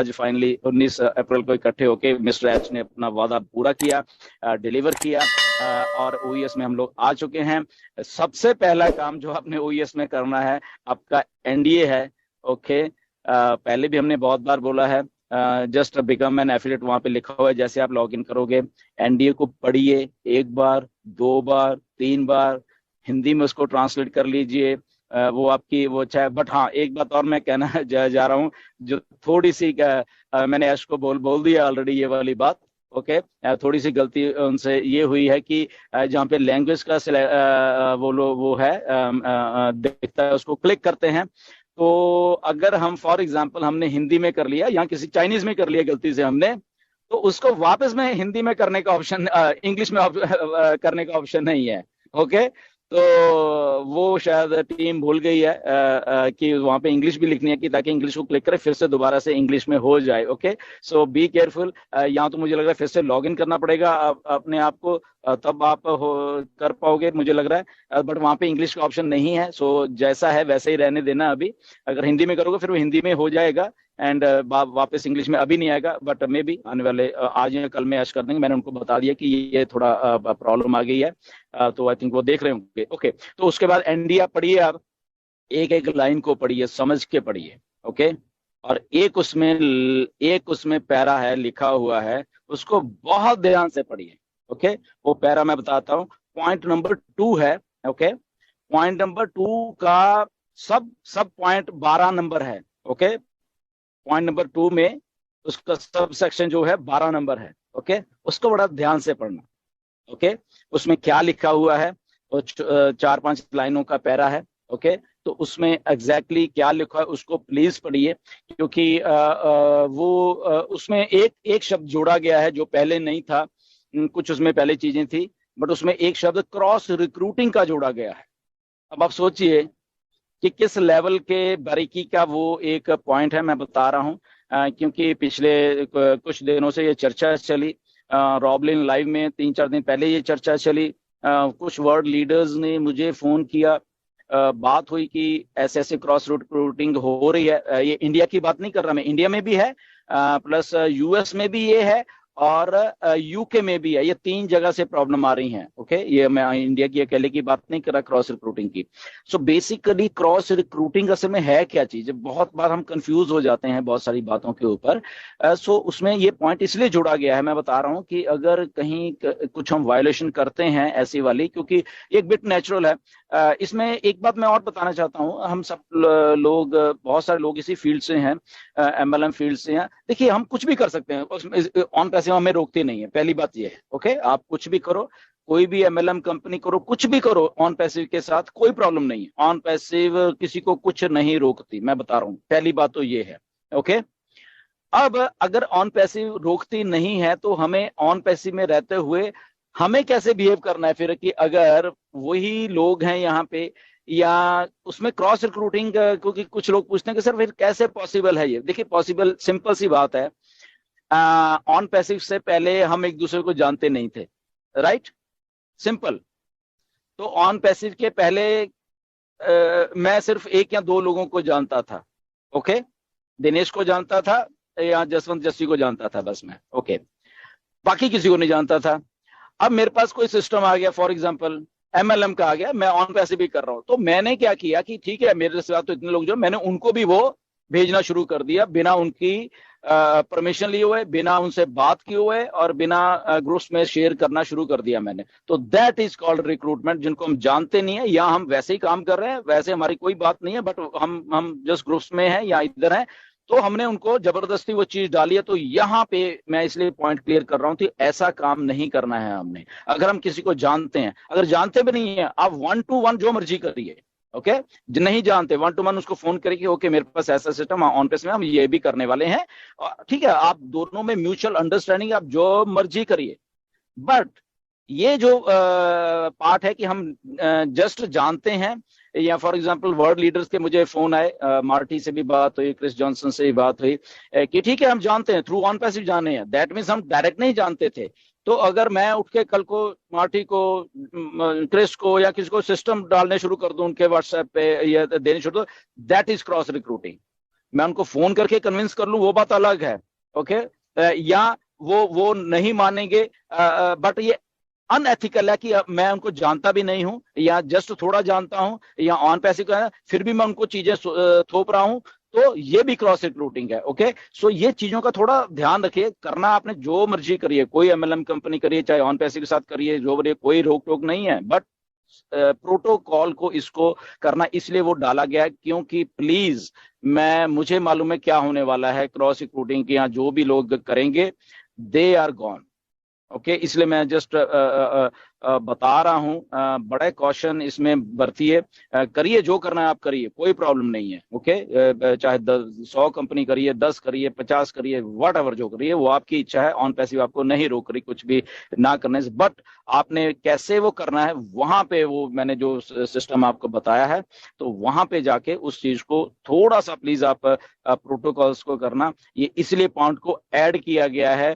आज फाइनली 19 अप्रैल को इकट्ठे होके मिस्टर एच ने अपना वादा पूरा किया, डिलीवर किया, और ओईएस में हम लोग आ चुके हैं। सबसे पहला काम जो आपने ओईएस में करना है, आपका एनडीए है। ओके, पहले भी हमने बहुत बार बोला है, जस्ट बिकम एन एफिलिएट, वहां पे लिखा हुआ है, जैसे आप लॉग इन करोगे एनडीए को पढ़िए, 1 बार 2 बार 3 बार, हिंदी में उसको ट्रांसलेट कर लीजिए। वो आपकी वो चाहे, बट हाँ एक बात और मैं कहना जा रहा हूँ, जो थोड़ी सी मैंने ऐश को बोल दिया ऑलरेडी ये वाली बात। ओके, थोड़ी सी गलती उनसे ये हुई है कि जहाँ पे लैंग्वेज का वो है दिखता है, उसको क्लिक करते हैं, तो अगर हम फॉर एग्जांपल हमने हिंदी में कर लिया या किसी चाइनीज में कर लिया गलती से हमने, तो उसको वापस में हिंदी में करने का ऑप्शन, इंग्लिश में करने का ऑप्शन नहीं है। ओके, तो वो शायद टीम भूल गई है कि वहां पे इंग्लिश भी लिखनी है, कि ताकि इंग्लिश को क्लिक करे फिर से दोबारा से इंग्लिश में हो जाए। Okay, so be careful. यहाँ तो मुझे लग रहा है फिर से लॉग इन करना पड़ेगा अपने आप को, तब आप कर पाओगे मुझे लग रहा है, बट वहां पे इंग्लिश का ऑप्शन नहीं है। सो जैसा है वैसे ही रहने देना अभी। अगर हिंदी में करोगे फिर वो हिंदी में हो जाएगा, एंड वापस इंग्लिश में अभी नहीं आएगा, बट मे बी आने वाले आज या कल में ऐश कर देंगे। मैंने उनको बता दिया कि ये थोड़ा प्रॉब्लम आ गई है, तो आई थिंक वो देख रहे होंगे। ओके, तो उसके बाद एनडीए पढ़िए, आप एक एक लाइन को पढ़िए, समझ के पढ़िए। ओके, और एक उसमें पैरा है लिखा हुआ है, उसको बहुत ध्यान से पढ़िए। ओके, वो पैरा मैं बताता हूँ। पॉइंट नंबर 2 है। ओके, पॉइंट नंबर 2 का सब पॉइंट 12 नंबर है। ओके, पॉइंट नंबर 2 में उसका सब सेक्शन जो है 12 नंबर है। ओके, उसको बड़ा ध्यान से पढ़ना। ओके, उसमें क्या लिखा हुआ है, वो 4-5 लाइनों का पैरा है। ओके, तो उसमें एग्जैक्टली क्या लिखा है उसको प्लीज पढ़िए, क्योंकि वो उसमें एक शब्द जोड़ा गया है जो पहले नहीं था। कुछ उसमें पहले चीजें थी, बट उसमें एक शब्द क्रॉस रिक्रूटिंग का जोड़ा गया है। अब आप सोचिए कि किस लेवल के बारीकी का वो एक पॉइंट है। मैं बता रहा हूँ क्योंकि पिछले कुछ दिनों से ये चर्चा चली, रॉबलिन लाइव में 3-4 दिन पहले ये चर्चा चली, कुछ वर्ल्ड लीडर्स ने मुझे फोन किया, बात हुई कि ऐसे ऐसे क्रॉस रिक्रूटिंग हो रही है। ये इंडिया की बात नहीं कर रहा मैं, इंडिया में भी है, प्लस यूएस में भी ये है, और यूके में भी है। ये 3 जगह से प्रॉब्लम आ रही हैं। ओके, ये मैं इंडिया की अकेले की बात नहीं कर रहा क्रॉस रिक्रूटिंग की। सो बेसिकली क्रॉस रिक्रूटिंग असल में है क्या चीज, बहुत बार हम कंफ्यूज हो जाते हैं बहुत सारी बातों के ऊपर। सो उसमें ये पॉइंट इसलिए जोड़ा गया है, मैं बता रहा हूँ कि अगर कहीं कुछ हम वायलेशन करते हैं ऐसी वाली, क्योंकि एक बिट नेचुरल है। इसमें एक बात मैं और बताना चाहता हूँ, हम सब लोग, बहुत सारे लोग इसी फील्ड से हैं, एमएलएम फील्ड से हैं। देखिए, हम कुछ भी कर सकते हैं, ऑन पैसिव हमें रोकती नहीं है, पहली बात ये है। ओके, आप कुछ भी करो, कोई भी एमएलएम कंपनी करो, कुछ भी करो, ऑन पैसिव के साथ कोई प्रॉब्लम नहीं है। ऑन पैसिव किसी को कुछ नहीं रोकती, मैं बता रहा हूँ, पहली बात तो ये है। ओके, अब अगर ऑन पैसिव रोकती नहीं है तो हमें ऑन पैसिव में रहते हुए हमें कैसे बिहेव करना है फिर, कि अगर वही लोग हैं यहाँ पे, या उसमें क्रॉस रिक्रूटिंग, क्योंकि कुछ लोग पूछते हैं कि सर फिर कैसे पॉसिबल है ये। देखिए, पॉसिबल सिंपल सी बात है, ऑन पैसिव से पहले हम एक दूसरे को जानते नहीं थे, राइट, सिंपल। तो ऑन पैसिव के पहले मैं सिर्फ 1 या 2 लोगों को जानता था। ओके, दिनेश को जानता था या जसवंत जस्सी को जानता था, बस मैं। ओके, बाकी किसी को नहीं जानता था। अब मेरे पास कोई सिस्टम आ गया, फॉर एग्जांपल एमएलएम का आ गया, मैं ऑन पैसिव भी कर रहा हूं, तो मैंने क्या किया कि ठीक है, मेरे साथ तो इतने लोग जो, मैंने उनको भी वो भेजना शुरू कर दिया, बिना उनकी परमिशन लिए हुए, बिना उनसे बात किए हुए, और बिना ग्रुप्स में शेयर करना शुरू कर दिया मैंने। तो दैट इज कॉल्ड रिक्रूटमेंट, जिनको हम जानते नहीं है, या हम वैसे ही काम कर रहे हैं, वैसे हमारी कोई बात नहीं है, बट हम जस्ट ग्रुप्स में हैं या इधर हैं, तो हमने उनको जबरदस्ती वो चीज डाली है। तो यहाँ पे मैं इसलिए पॉइंट क्लियर कर रहा हूं कि ऐसा काम नहीं करना है हमने। अगर हम किसी को जानते हैं, अगर जानते भी नहीं है, आप 1-to-1 जो मर्जी करिए। ओके, नहीं जानते 1-to-1 उसको फोन करिए, ओके मेरे पास ऐसा सिस्टम ऑन पेस में हम ये भी करने वाले हैं, ठीक है, आप दोनों में म्यूचुअल अंडरस्टैंडिंग, आप जो मर्जी करिए। बट ये जो पार्ट है कि हम जस्ट जानते हैं, या फॉर एग्जांपल वर्ल्ड लीडर्स के मुझे फोन आए, मार्टी से भी बात हुई, क्रिस जॉनसन से भी बात हुई, कि ठीक है हम जानते हैं, थ्रू ऑन पैसिव जाने हैं, दैट मीन्स हम डायरेक्ट नहीं जानते थे। तो अगर मैं उठ के कल को मार्टी को, क्रिस को, या किसी को सिस्टम डालने शुरू कर दूं उनके व्हाट्सएप पे, या देने शुरू, दैट इज क्रॉस रिक्रूटिंग। मैं उनको फोन करके कन्विंस कर लूं वो बात अलग है, ओके। या वो नहीं मानेंगे, बट ये अनएथिकल है कि मैं उनको जानता भी नहीं हूं या जस्ट थोड़ा जानता हूं या ऑन पैसे का फिर भी मैं उनको चीजें थोप रहा हूं, तो ये भी क्रॉस रिक्रूटिंग है, ओके। सो ये चीजों का थोड़ा ध्यान रखिए। करना आपने जो मर्जी करिए, कोई एमएलएम कंपनी करिए, चाहे ऑन पैसे के साथ करिए, जो करिए, कोई रोक टोक नहीं है, बट प्रोटोकॉल को इसको करना इसलिए वो डाला गया है क्योंकि प्लीज, मुझे मालूम है क्या होने वाला है क्रॉस रिक्रूटिंग के यहाँ जो भी लोग करेंगे, दे आर गॉन, ओके। इसलिए मैं जस्ट बता रहा हूं, बड़े कॉशन इसमें बरतिए, करिए जो करना है आप करिए, कोई प्रॉब्लम नहीं है, ओके। चाहे 100 कंपनी करिए, 10 करिए, 50 करिए, वट एवर जो करिए वो आपकी इच्छा है, ऑन पैसिव आपको नहीं रोक रही कुछ भी ना करने से, बट आपने कैसे वो करना है वहां पे वो मैंने जो सिस्टम आपको बताया है, तो वहां पे जाके उस चीज को थोड़ा सा प्लीज आप प्रोटोकॉल्स को करना, ये इसलिए पॉइंट को ऐड किया गया है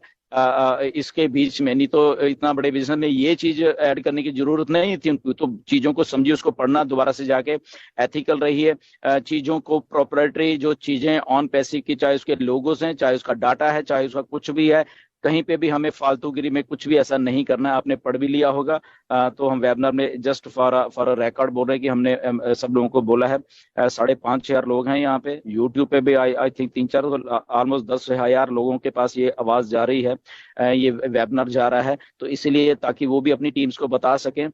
इसके बीच में, नहीं तो इतना बड़े बिजनेस में ये चीज ऐड करने की जरूरत नहीं थी उनको। तो चीजों को समझिए, उसको पढ़ना दोबारा से जाके, एथिकल रहिए, चीजों को प्रोप्राइटरी जो चीजें ऑन पैसे की, चाहे उसके लोगोस हैं, चाहे उसका डाटा है, चाहे उसका कुछ भी है, कहीं पे भी हमें फालतूगिरी में कुछ भी ऐसा नहीं करना है। आपने पढ़ भी लिया होगा, तो हम वेबिनार में जस्ट फॉर रिकॉर्ड बोल रहे हैं कि हमने सब लोगों को बोला है, 5,500 लोग हैं यहाँ पे, यूट्यूब पे भी आई थिंक 3-4, ऑलमोस्ट 10,000 लोगों के पास ये आवाज जा रही है, ये वेबिनार जा रहा है, तो इसलिए ताकि वो भी अपनी टीम्स को बता सकें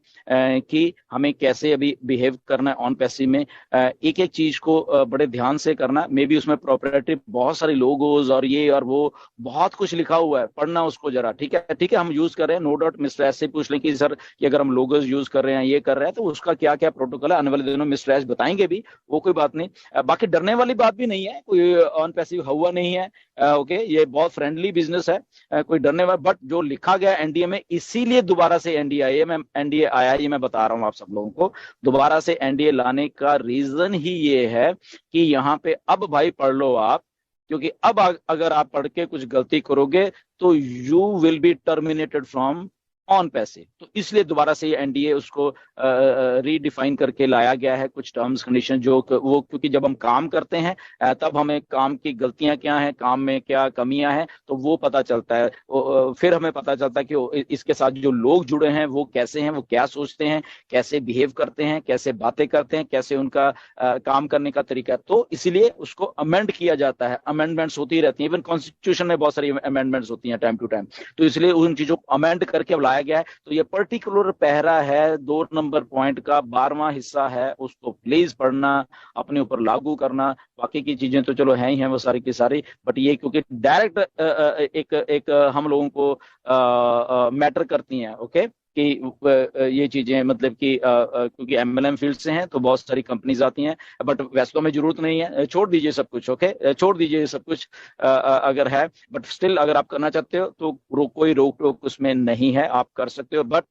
कि हमें कैसे अभी बिहेव करना है ऑन पैसिव में। एक एक चीज को बड़े ध्यान से करना, मे बी उसमें प्रोप्राइटरी बहुत सारी लोगोज और ये और वो बहुत कुछ लिखा हुआ है, पढ़ना उसको जरा, ठीक है, ठीक है, हम यूज कर रहे हैं, नो डाउट। मिस्टर एस से पूछ लें कि सर कि अगर हम लोगोज यूज कर रहे हैं, ये कर रहे हैं, तो उसका क्या क्या प्रोटोकॉल है, आने वाले दिनों मिस्टर एस बताएंगे भी, वो कोई बात नहीं। बाकी डरने वाली बात भी नहीं है, कोई ऑन पैसिव हुआ नहीं है, ओके। ये बहुत फ्रेंडली बिजनेस है, कोई डरने वाला, बट जो लिखा गया एनडीए में, इसीलिए दोबारा से एनडीए आया, ये मैं बता रहा हूं आप सब लोगों को। दोबारा से एनडीए लाने का रीजन ही ये है कि यहाँ पे अब भाई पढ़ लो आप, क्योंकि अब अगर आप पढ़ के कुछ गलती करोगे तो you will be terminated from on पैसे। तो इसलिए दोबारा से ये एनडीए उसको रीडिफाइन करके लाया गया है, कुछ टर्म्स कंडीशन जो वो, क्योंकि जब हम काम करते हैं तब हमें काम की गलतियां क्या हैं, काम में क्या कमियां हैं, तो वो पता चलता है। फिर हमें पता चलता है कि इसके साथ जो लोग जुड़े हैं वो कैसे हैं, वो क्या सोचते हैं, कैसे बिहेव करते हैं, कैसे बातें करते हैं, कैसे उनका काम करने का तरीका है। तो इसीलिए उसको अमेंड किया जाता है, अमेंडमेंट्स होती रहती हैं, इवन कॉन्स्टिट्यूशन में बहुत सारी अमेंडमेंट्स होती हैं टाइम टू टाइम, तो इसलिए उन चीजों को अमेंड करके लाया गया है। तो ये पर्टिकुलर पैरा है 2 नंबर पॉइंट का 12वां हिस्सा है, उसको प्लीज पढ़ना, अपने ऊपर लागू करना। बाकी की चीजें तो चलो हैं ही हैं वो सारी की सारी, बट ये क्योंकि डायरेक्ट एक हम लोगों को मैटर करती हैं, ओके, कि ये चीजें मतलब कि क्योंकि एमएलएम फील्ड से हैं तो बहुत सारी कंपनीज आती हैं, बट वैसे तो हमें जरूरत नहीं है, छोड़ दीजिए सब कुछ, ओके, छोड़ दीजिए सब कुछ अगर है, बट स्टिल अगर आप करना चाहते हो तो कोई रोक टोक उसमें नहीं है, आप कर सकते हो, बट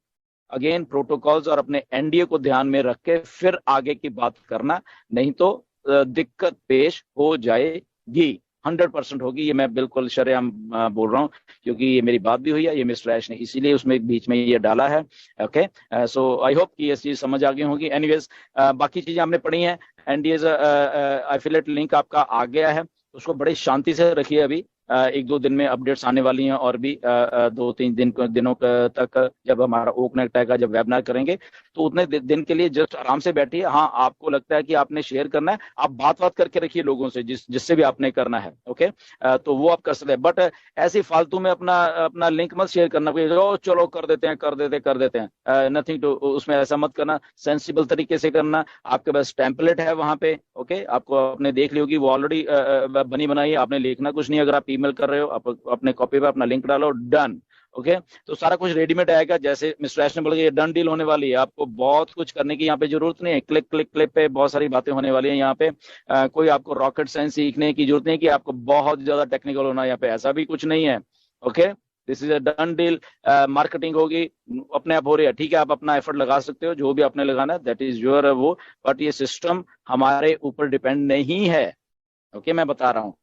अगेन प्रोटोकॉल्स और अपने एनडीए को ध्यान में रख के फिर आगे की बात करना, नहीं तो दिक्कत पेश हो जाएगी, 100% होगी। ये मैं बिल्कुल शरेआम बोल रहा हूँ, क्योंकि ये मेरी बात भी हुई है, ये मिस्टर ऐश ने इसीलिए उसमें बीच में ये डाला है, ओके। सो आई होप कि ये चीज समझ आ गई होगी। एनीवेज, बाकी चीजें हमने पढ़ी हैं, एनडीए एफिलिएट लिंक आपका आ गया है, उसको बड़ी शांति से रखिए। अभी 1-2 दिन में अपडेट्स आने वाली हैं, और भी 2-3 दिनों तक जब हमारा ओ कनेक्ट आएगा, जब वेबिनार करेंगे, तो उतने दिन के लिए जस्ट आराम से बैठिए। हाँ, आपको लगता है कि आपने शेयर करना है, आप बात करके रखिए लोगों से, जिससे भी आपने करना है, ओके, तो वो आप कर सकते हैं, बट ऐसे फालतू में अपना लिंक मत शेयर करना, चलो कर देते हैं, नथिंग टू, उसमें ऐसा मत करना, सेंसिबल तरीके से करना। आपके पास टेम्पलेट है वहां पे, ओके, आपको आपने देख ली होगी, वो ऑलरेडी बनी बनाई है, आपने लिखना कुछ नहीं, अगर आप ईमेल कर रहे हो, आप अपने कॉपी पे अपना लिंक डालो, डन, ओके। तो सारा कुछ रेडीमेड आएगा, जैसे मिस्टर ऐश ने बोला ये डन डील होने वाली है, आपको बहुत कुछ करने की यहाँ पे जरूरत नहीं है, क्लिक क्लिक क्लिक पे बहुत सारी बातें होने वाली है यहाँ पे। कोई आपको रॉकेट साइंस सीखने की जरूरत नहीं कि आपको बहुत ज्यादा टेक्निकल होना है यहाँ पे, ऐसा भी कुछ नहीं है, okay. This is a done deal. Marketing होगी, अपने आप हो रही है, ठीक है, आप अपना एफर्ट लगा सकते हो, जो भी आपने लगाना है, दैट इज योर वो, बट ये सिस्टम हमारे ऊपर डिपेंड नहीं है, ओके। मैं बता रहा हूँ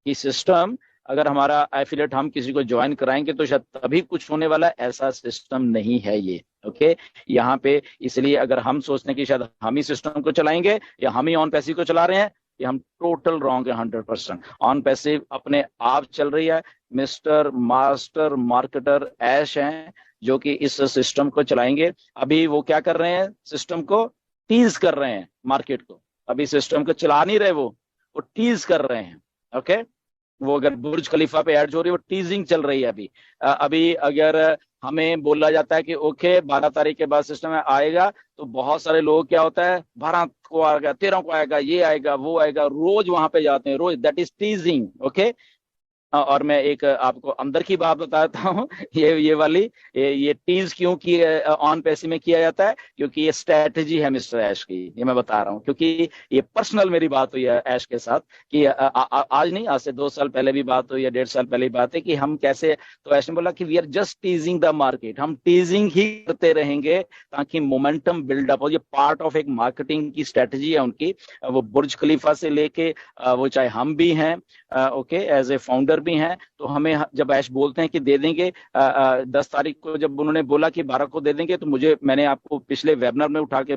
कि सिस्टम, अगर हमारा एफिलिएट हम किसी को ज्वाइन कराएंगे तो शायद तभी कुछ होने वाला है, ऐसा सिस्टम नहीं है ये, ओके। यहाँ पे इसलिए अगर हम सोचते हैं कि शायद हम ही सिस्टम को चलाएंगे या हम ही ऑन पैसिव को चला रहे हैं, कि हम टोटल रॉन्ग है 100%। ऑन पैसिव अपने आप चल रही है, मिस्टर मास्टर मार्केटर ऐश हैं जो कि इस सिस्टम को चलाएंगे। अभी वो क्या कर रहे हैं, सिस्टम को टीज कर रहे हैं, मार्केट को। अभी सिस्टम को चला नहीं रहे, वो टीज कर रहे हैं। ओके, वो अगर बुर्ज खलीफा पे ऐड हो रही है, वो टीजिंग चल रही है अभी। अभी अगर हमें बोला जाता है कि ओके 12 तारीख के बाद सिस्टम में आएगा, तो बहुत सारे लोग क्या होता है 12 को आएगा, 13 को आएगा, ये आएगा वो आएगा, रोज वहां पे जाते हैं, रोज। That is teasing. ओके, और मैं एक आपको अंदर की बात बताता हूँ ये वाली, ये टीज क्यों की ऑन पैसे में किया जाता है, क्योंकि ये स्ट्रेटजी है मिस्टर ऐश की। ये मैं बता रहा हूँ क्योंकि ये पर्सनल मेरी बात हुई है ऐश के साथ कि आज नहीं, आज से 2 साल पहले भी बात हुई है, 1.5 साल पहले भी बात है कि हम कैसे। तो ऐश ने बोला कि we are just teasing the market, हम टीजिंग ही करते रहेंगे ताकि मोमेंटम बिल्डअप हो। ये पार्ट ऑफ एक मार्केटिंग की स्ट्रेटजी है उनकी। वो बुर्ज खलीफा से लेके वो चाहे हम भी हैं, ओके, एज ए फाउंडर भी हैं, तो हमें जब ऐश बोलते हैं कि दे देंगे 10 तारीख को, जब उन्होंने बोला कि 12 को दे देंगे, तो मैंने आपको पिछले वेबिनार में उठा के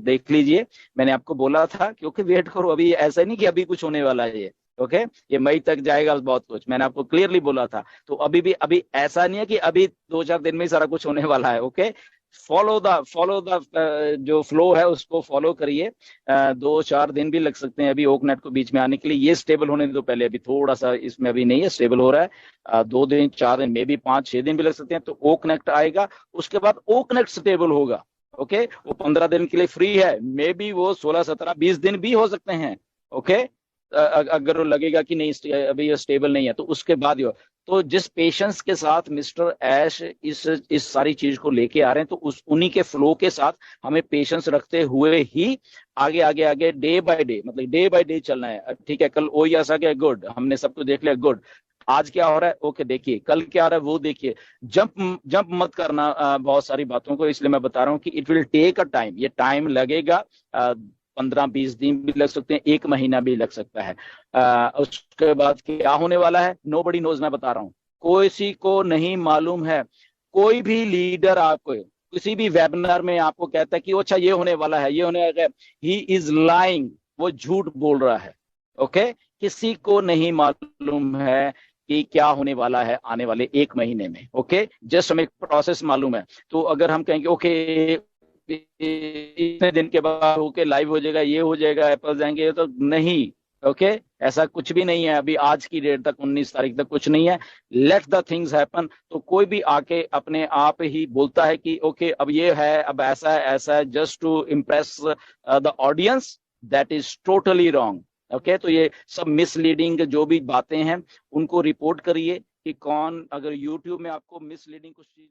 देख लीजिए, मैंने आपको बोला था क्योंकि वेट करो, अभी ऐसा नहीं कि अभी कुछ होने वाला है ये। ओके, ये मई तक जाएगा बहुत कुछ, मैंने आपको क्लियरली बोला था। तो अभी ऐसा नहीं है कि अभी 2-4 दिन में ही सारा कुछ होने वाला है। ओके, फॉलो द जो फ्लो है उसको फॉलो करिए। 2-4 दिन भी लग सकते हैं अभी ओकनेट को बीच में आने के लिए। ये स्टेबल होने दो पहले, अभी थोड़ा सा इसमें अभी नहीं है, स्टेबल हो रहा है। 2 दिन 4 दिन मे भी 5-6 दिन भी लग सकते हैं, तो ओकनेक्ट आएगा, उसके बाद ओकनेक्ट स्टेबल होगा। ओके, वो 15 दिन के लिए फ्री है, मे बी वो 16-17-20 दिन भी हो सकते हैं। ओके, अगर वो लगेगा कि नहीं अभी ये स्टेबल नहीं है, तो उसके बाद ही हो। तो जिस पेशेंस के साथ मिस्टर ऐश इस सारी चीज को लेके आ रहे हैं, तो उन्हीं के फ्लो के साथ हमें पेशेंस रखते हुए ही आगे आगे आगे डे बाय डे, मतलब डे बाय डे चलना है। ठीक है, कल ओएस आ गया, गुड, हमने सब कुछ देख लिया, गुड। आज क्या हो रहा है, ओके देखिए, कल क्या हो रहा है वो देखिए। जंप मत करना बहुत सारी बातों को, इसलिए मैं बता रहा हूँ कि it will take a time, ये टाइम लगेगा। 15-20 दिन भी लग सकते हैं, 1 महीना भी लग सकता है। उसके बाद क्या होने वाला है, नोबडी नोज, मैं बता रहा हूँ, किसी को नहीं मालूम है। कोई भी लीडर आपको किसी भी वेबिनार में आपको कहता है कि अच्छा ये होने वाला है, ये होने वाला है, ही इज लाइंग, वो झूठ बोल रहा है। ओके, किसी को नहीं मालूम है कि क्या होने वाला है आने वाले 1 महीने में। ओके, जस्ट हमें प्रोसेस मालूम है। तो अगर हम कहेंगे ओके इतने दिन के बाद होके लाइव हो जाएगा, ये हो जाएगा, एप्पल जाएंगे, तो नहीं। ओके, ऐसा कुछ भी नहीं है। अभी आज की डेट तक 19 तारीख तक कुछ नहीं है। Let the things happen. तो कोई भी आके अपने आप ही बोलता है कि ओके अब ये है, अब ऐसा है just to impress the audience, that is totally wrong. Okay, तो ये सब मिसलीडिंग जो भी बातें हैं उनको रिपोर्ट करिए कि कौन, अगर यूट्यूब में आपको मिसलीडिंग कुछ चीज